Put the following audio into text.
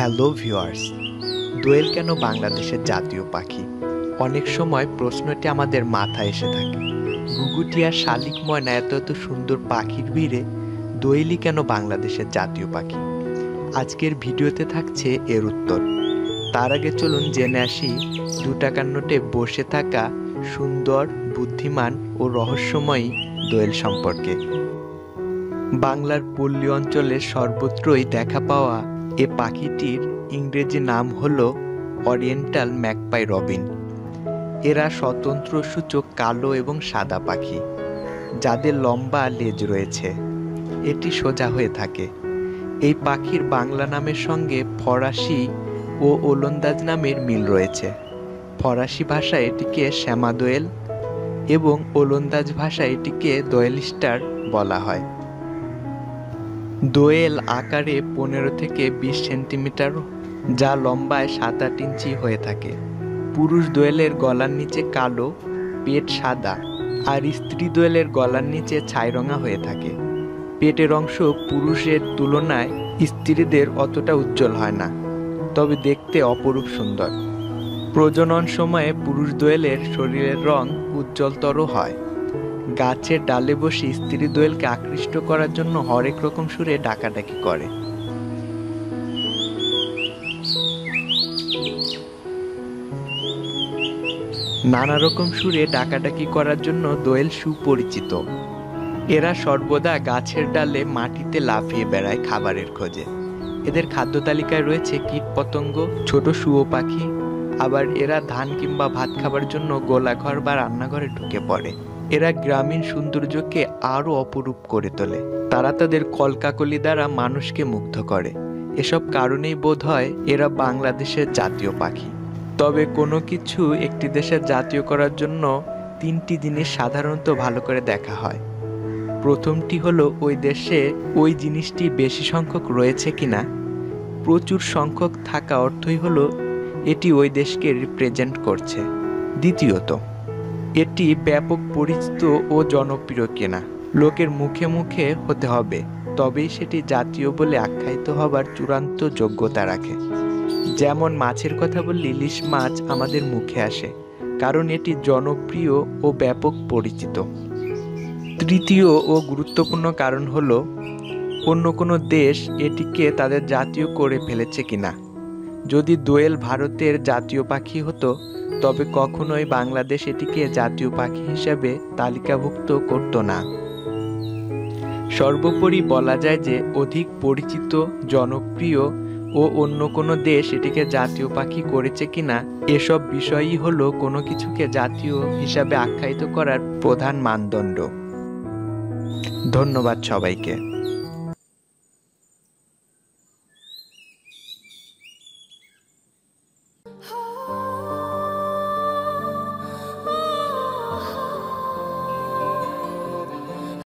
Hello viewers, দোয়েল কেন বাংলাদেশের জাতীয় পাখি? অনেক সময় প্রশ্নটি আমাদের মাথায় এসে থাকে, ঘুঘুটি আর শালিক ময়না এত এত সুন্দর পাখির ভিড়ে দোয়েলই কেন বাংলাদেশের জাতীয় পাখি? আজকের ভিডিওতে থাকছে এর উত্তর। তার আগে চলুন জেনে আসি 2 টাকার নোটে বসে থাকা সুন্দর, বুদ্ধিমান ও রহস্যময়ী দোয়েল সম্পর্কে। বাংলার পল্লী অঞ্চলের সর্বত্রই দেখা পাওয়া এ পাখিটির ইংরেজি নাম হল ওরিয়েন্টাল ম্যাগপাই-রবিন। এরা স্বতন্ত্র সূচক কালো এবং সাদা পাখি, যাদের লম্বা লেজ রয়েছে। এটি সোজা হয়ে থাকে। এই পাখির বাংলা নামের সঙ্গে ফরাসি ও ওলন্দাজ নামের মিল রয়েছে। ফরাসি ভাষায় এটিকে শ্যামা দোয়েল এবং ওলন্দাজ ভাষায় এটিকে দোয়েল স্টার বলা হয়। দোয়েল আকারে 15 থেকে 20 সেন্টিমিটার, যা লম্বায় 7-8 ইঞ্চি হয়ে থাকে। পুরুষ দোয়েলের গলার নিচে কালো, পেট সাদা, আর স্ত্রী দোয়েলের গলার নিচে ছাইরঙা হয়ে থাকে। পেটের অংশ পুরুষের তুলনায় স্ত্রীদের অতটা উজ্জ্বল হয় না, তবে দেখতে অপরূপ সুন্দর। প্রজনন সময়ে পুরুষ দোয়েলের শরীরের রং উজ্জ্বলতর হয়। গাছের ডালে বসে স্ত্রী দোয়েলকে আকৃষ্ট করার জন্য হরেক রকম সুরে ডাকাডাকি করে। নানা রকম সুরে ডাকাডাকি করার জন্য দোয়েল সুপরিচিত। এরা সর্বদা গাছের ডালে মাটিতে লাফিয়ে বেড়ায় খাবারের খোঁজে। এদের খাদ্য তালিকায় রয়েছে কীটপতঙ্গ, ছোট শুঁয়ো পাখি, আবার এরা ধান কিংবা ভাত খাবার জন্য গোলাঘর বা রান্নাঘরে ঢুকে পড়ে। এরা গ্রামীণ সৌন্দর্যকে আরও অপরূপ করে তোলে। তারা তাদের কলকাকলি দ্বারা মানুষকে মুগ্ধ করে। এসব কারণেই বোধ হয় এরা বাংলাদেশের জাতীয় পাখি। তবে কোনো কিছু একটি দেশের জাতীয় করার জন্য 3টি জিনিস সাধারণত ভালো করে দেখা হয়। প্রথমটি হলো ওই দেশে ওই জিনিসটি বেশি সংখ্যক রয়েছে কিনা। প্রচুর সংখ্যক থাকা অর্থই হলো এটি ওই দেশকে রিপ্রেজেন্ট করছে। দ্বিতীয়ত, এটি ব্যাপক পরিচিত ও জনপ্রিয় কিনা। লোকের মুখে মুখে হতে হবে, তবেই সেটি জাতীয় বলে আখ্যায়িত হবার চূড়ান্ত যোগ্যতা রাখে। যেমন মাছের কথা বললে ইলিশ মাছ আমাদের মুখে আসে, কারণ এটি জনপ্রিয় ও ব্যাপক পরিচিত। তৃতীয় ও গুরুত্বপূর্ণ কারণ হলো অন্য কোনো দেশ এটিকে তাদের জাতীয় করে ফেলেছে কিনা। যদি দোয়েল ভারতের জাতীয় পাখি হতো, তবে কখনোই বাংলাদেশ এটিকে জাতীয় পাখি হিসাবে তালিকাভুক্ত করত না। সর্বোপরি বলা যায় যে অধিক পরিচিত, জনপ্রিয় ও অন্য কোনো দেশ এটিকে জাতীয় পাখি করেছে কিনা, এসব বিষয়ই হলো কোনো কিছুকে জাতীয় হিসাবে আখ্যায়িত করার প্রধান মানদণ্ড। ধন্যবাদ সবাইকে।